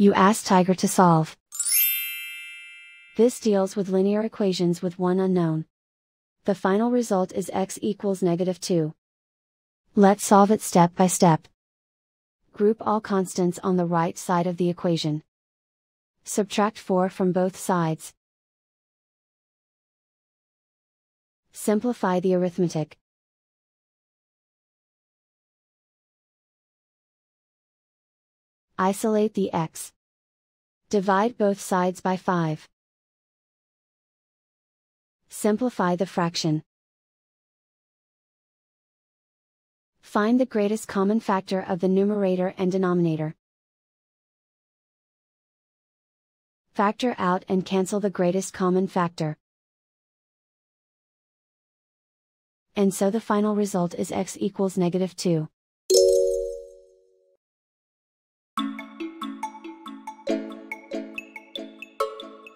You ask Tiger to solve. This deals with linear equations with one unknown. The final result is x equals -2. Let's solve it step by step. Group all constants on the right side of the equation. Subtract 4 from both sides. Simplify the arithmetic. Isolate the x. Divide both sides by 5. Simplify the fraction. Find the greatest common factor of the numerator and denominator. Factor out and cancel the greatest common factor. And so the final result is x equals -2.